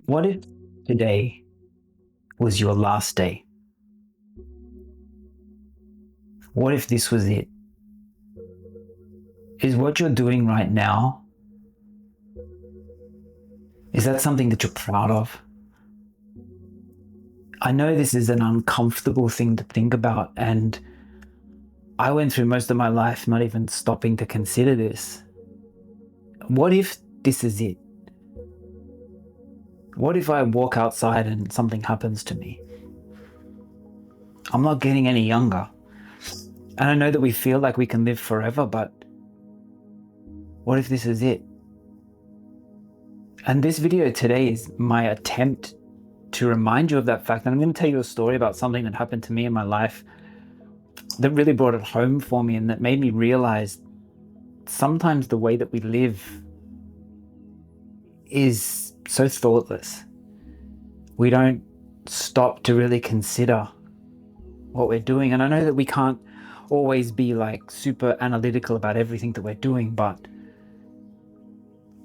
What if today was your last day? What if this was it? Is what you're doing right now, is that something that you're proud of? I know this is an uncomfortable thing to think about, and I went through most of my life not even stopping to consider this. What if this is it? What if I walk outside and something happens to me? I'm not getting any younger. And I know that we feel like we can live forever, but what if this is it? And this video today is my attempt to remind you of that fact. And I'm going to tell you a story about something that happened to me in my life that really brought it home for me and that made me realize sometimes the way that we live is so thoughtless. We don't stop to really consider what we're doing. And I know that we can't always be like super analytical about everything that we're doing, but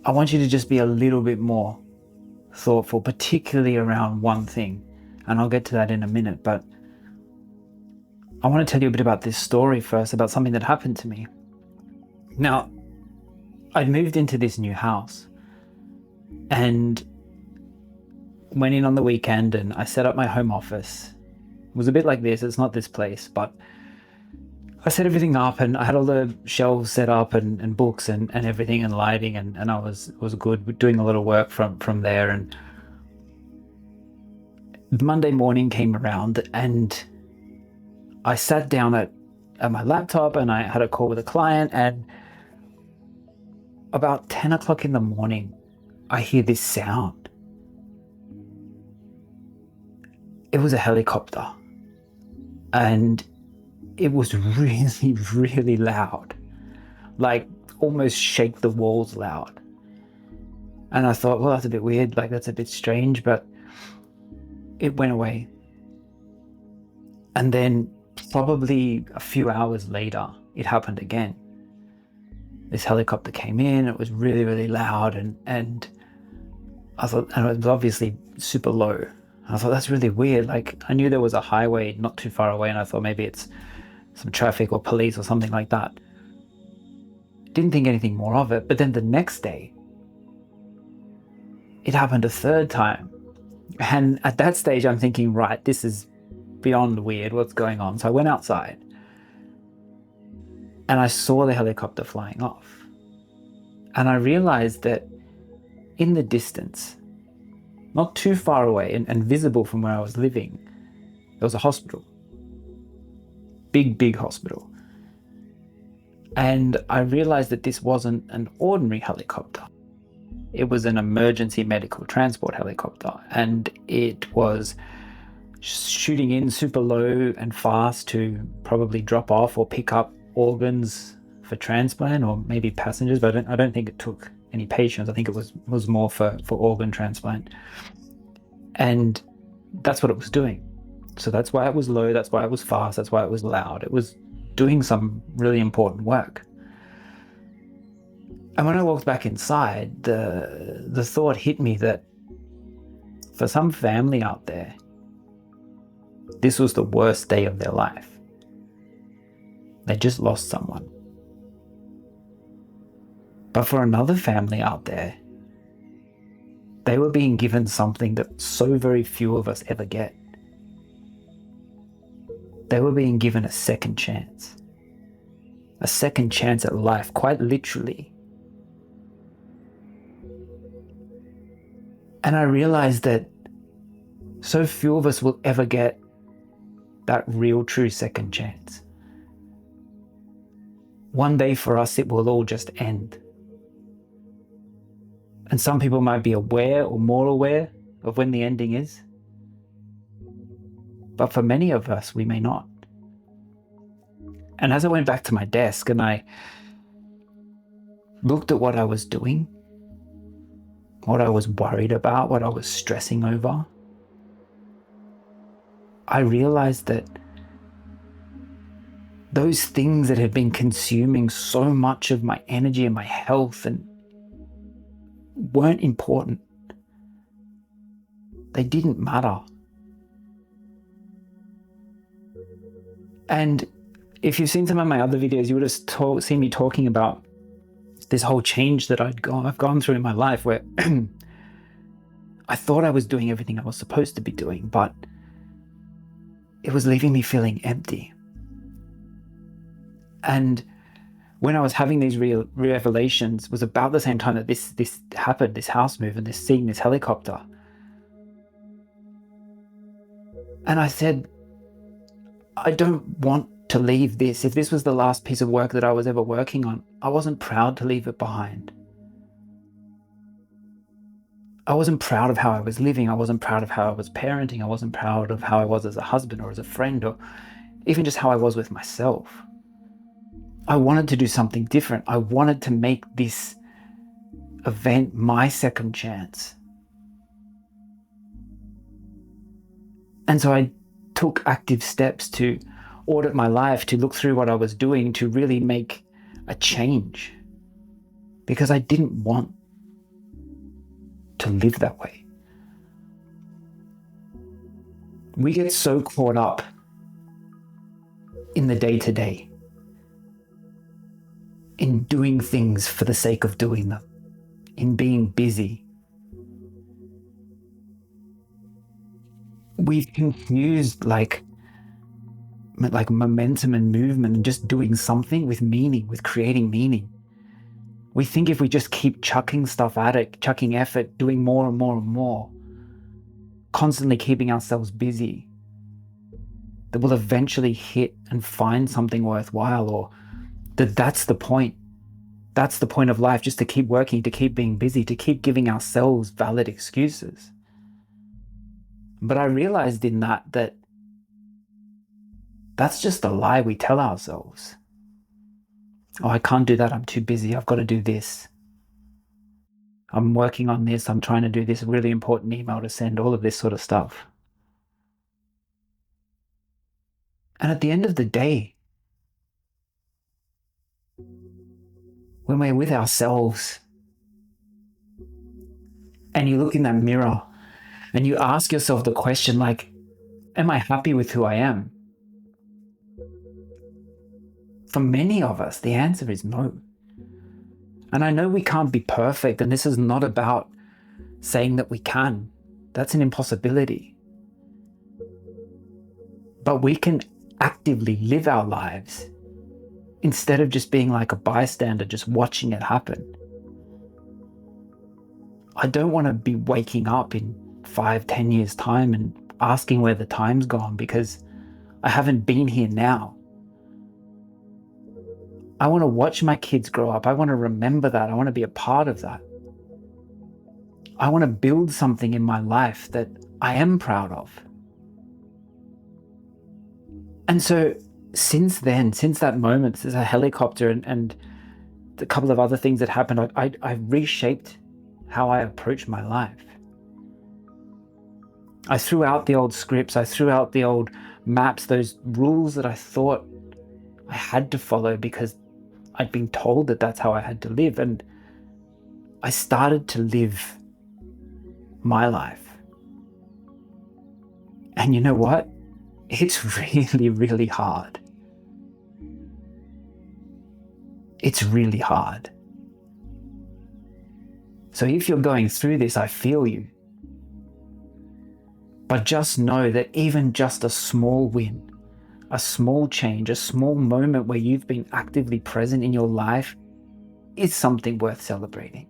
I want you to just be a little bit more thoughtful, particularly around one thing. And I'll get to that in a minute, but I want to tell you a bit about this story first, about something that happened to me. Now, I'd moved into this new house and went in on the weekend and I set up my home office. It was a bit like this, it's not this place, but I set everything up and I had all the shelves set up and books and everything and lighting and I was good doing a lot of work from there. And Monday morning came around and I sat down at my laptop and I had a call with a client, and about 10 o'clock in the morning, I hear this sound. It was a helicopter and it was really, really loud, like almost shake the walls loud. And I thought, well, that's a bit weird, like that's a bit strange, but it went away. And then probably a few hours later, it happened again. This helicopter came in, it was really, really loud, and I thought, and it was obviously super low. I thought, that's really weird. Like, I knew there was a highway not too far away, and I thought maybe it's some traffic or police or something like that. Didn't think anything more of it. But then the next day, it happened a third time. And at that stage, I'm thinking, right, this is beyond weird. What's going on? So I went outside and I saw the helicopter flying off. And I realized that in the distance, not too far away and visible from where I was living, there was a hospital. Big hospital. And I realized that this wasn't an ordinary helicopter. It was an emergency medical transport helicopter, and it was shooting in super low and fast to probably drop off or pick up organs for transplant, or maybe passengers, but I don't think it took any patients. I think it was more for organ transplant. And that's what it was doing. So that's why it was low, that's why it was fast, that's why it was loud. It was doing some really important work. And when I walked back inside, the thought hit me that for some family out there, this was the worst day of their life. They just lost someone. But for another family out there, they were being given something that so very few of us ever get. They were being given a second chance. A second chance at life, quite literally. And I realized that so few of us will ever get that real, true second chance. One day for us, it will all just end. And some people might be aware or more aware of when the ending is. But for many of us, we may not. And as I went back to my desk and I looked at what I was doing, what I was worried about, what I was stressing over, I realized that those things that had been consuming so much of my energy and my health and weren't important. They didn't matter. And if you've seen some of my other videos, you would have seen me talking about this whole change that I've gone through in my life, where I thought I was doing everything I was supposed to be doing, but it was leaving me feeling empty. And when I was having these revelations was about the same time that this happened, this house move and seeing this helicopter. And I said, I don't want to leave this. If this was the last piece of work that I was ever working on, I wasn't proud to leave it behind. I wasn't proud of how I was living. I wasn't proud of how I was parenting. I wasn't proud of how I was as a husband or as a friend, or even just how I was with myself. I wanted to do something different. I wanted to make this event my second chance. And so I took active steps to audit my life, to look through what I was doing, to really make a change, because I didn't want to live that way. We get so caught up in the day-to-day, in doing things for the sake of doing them, in being busy. We've confused like momentum and movement and just doing something with meaning, with creating meaning. We think if we just keep chucking stuff at it, chucking effort, doing more and more and more, constantly keeping ourselves busy, that we'll eventually hit and find something worthwhile, or that's the point. That's the point of life, just to keep working, to keep being busy, to keep giving ourselves valid excuses. But I realized in that that's just a lie we tell ourselves. Oh, I can't do that. I'm too busy. I've got to do this. I'm working on this. I'm trying to do this really important email to send, all of this sort of stuff. And at the end of the day, when we're with ourselves and you look in that mirror and you ask yourself the question, like, am I happy with who I am? For many of us, the answer is no. And I know we can't be perfect, and this is not about saying that we can. That's an impossibility. But we can actively live our lives instead of just being like a bystander, just watching it happen. I don't want to be waking up in 5-10 years' time and asking where the time's gone because I haven't been here now. I want to watch my kids grow up. I want to remember that. I want to be a part of that. I want to build something in my life that I am proud of. And so since then, since that moment, since a helicopter and a couple of other things that happened, I reshaped how I approach my life. I threw out the old scripts. I threw out the old maps, those rules that I thought I had to follow because I'd been told that that's how I had to live. And I started to live my life. And you know what? It's really, really hard. It's really hard. So if you're going through this, I feel you. But just know that even just a small win, a small change, a small moment where you've been actively present in your life is something worth celebrating.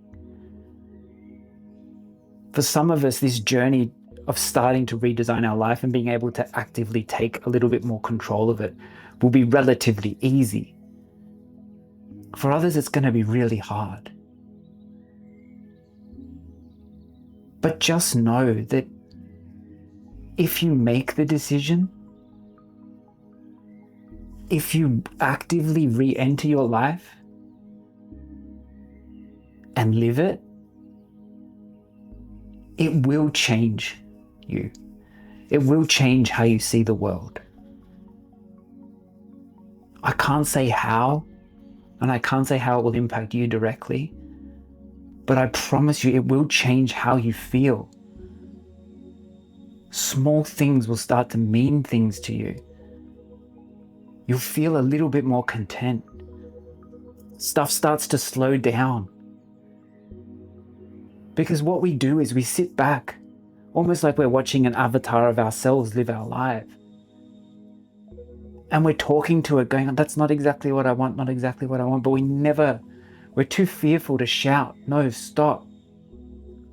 For some of us, this journey of starting to redesign our life and being able to actively take a little bit more control of it will be relatively easy. For others, it's going to be really hard. But just know that if you make the decision, if you actively re-enter your life and live it, it will change you. It will change how you see the world. I can't say how, and I can't say how it will impact you directly, but I promise you it will change how you feel. Small things will start to mean things to you. You'll feel a little bit more content. Stuff starts to slow down. Because what we do is we sit back, almost like we're watching an avatar of ourselves live our life. And we're talking to it going, that's not exactly what I want, not exactly what I want. But we're too fearful to shout, no, stop.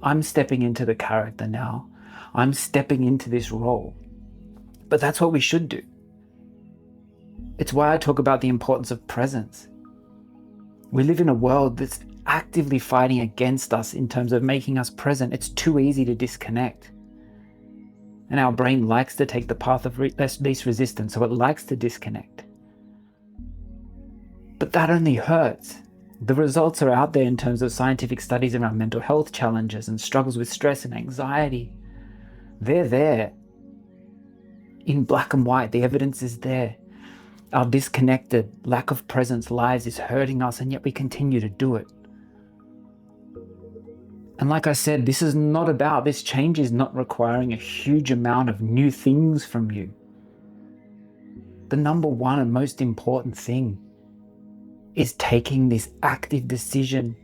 I'm stepping into the character now. I'm stepping into this role. But that's what we should do. It's why I talk about the importance of presence. We live in a world that's actively fighting against us in terms of making us present. It's too easy to disconnect. And our brain likes to take the path of least resistance, so it likes to disconnect. But that only hurts. The results are out there in terms of scientific studies around mental health challenges and struggles with stress and anxiety. They're there. In black and white, the evidence is there. Our disconnected, lack of presence lives is hurting us, and yet we continue to do it. And like I said, this change is not requiring a huge amount of new things from you. The number one and most important thing is taking this active decision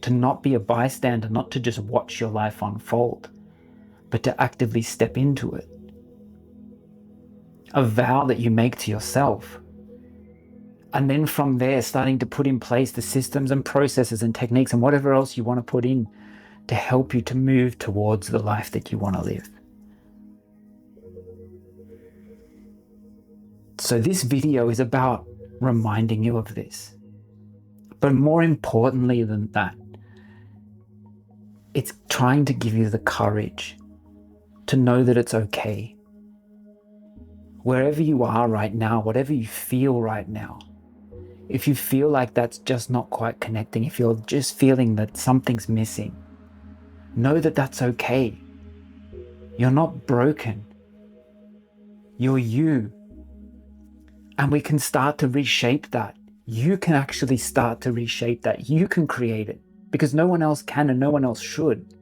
to not be a bystander, not to just watch your life unfold, but to actively step into it. A vow that you make to yourself. And then from there, starting to put in place the systems and processes and techniques and whatever else you want to put in to help you to move towards the life that you want to live. So this video is about reminding you of this. But more importantly than that, it's trying to give you the courage to know that it's okay. Wherever you are right now, whatever you feel right now, if you feel like that's just not quite connecting, if you're just feeling that something's missing, know that that's okay. You're not broken. You're you. And we can start to reshape that. You can actually start to reshape that. You can create it because no one else can and no one else should.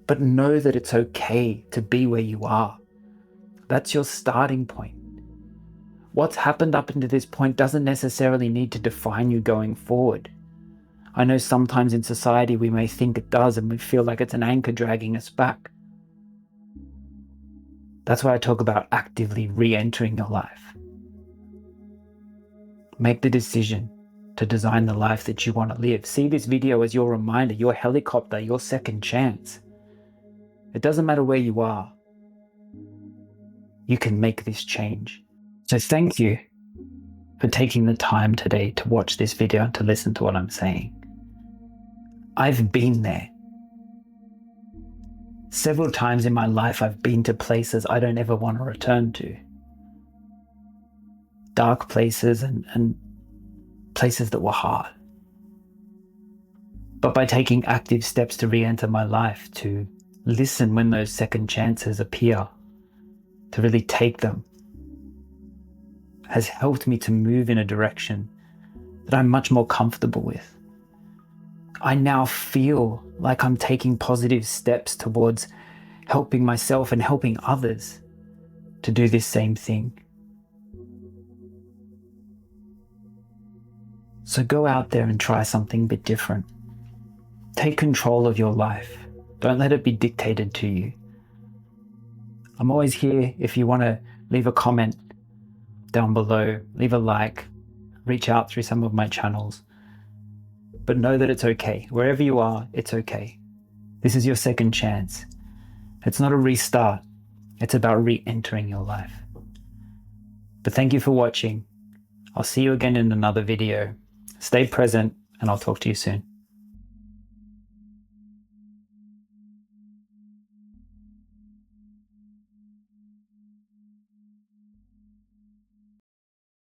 But know that it's okay to be where you are. That's your starting point. What's happened up until this point doesn't necessarily need to define you going forward. I know sometimes in society we may think it does and we feel like it's an anchor dragging us back. That's why I talk about actively re-entering your life. Make the decision to design the life that you want to live. See this video as your reminder, your helicopter, your second chance. It doesn't matter where you are. You can make this change. So thank you for taking the time today to watch this video and to listen to what I'm saying. I've been there. Several times in my life, I've been to places I don't ever want to return to. Dark places and places that were hard. But by taking active steps to re-enter my life, to listen when those second chances appear, to really take them, has helped me to move in a direction that I'm much more comfortable with. I now feel like I'm taking positive steps towards helping myself and helping others to do this same thing. So go out there and try something a bit different. Take control of your life. Don't let it be dictated to you. I'm always here if you want to leave a comment down below, leave a like, reach out through some of my channels. But know that it's okay. Wherever you are, it's okay. This is your second chance. It's not a restart. It's about re-entering your life. But thank you for watching. I'll see you again in another video. Stay present, and I'll talk to you soon.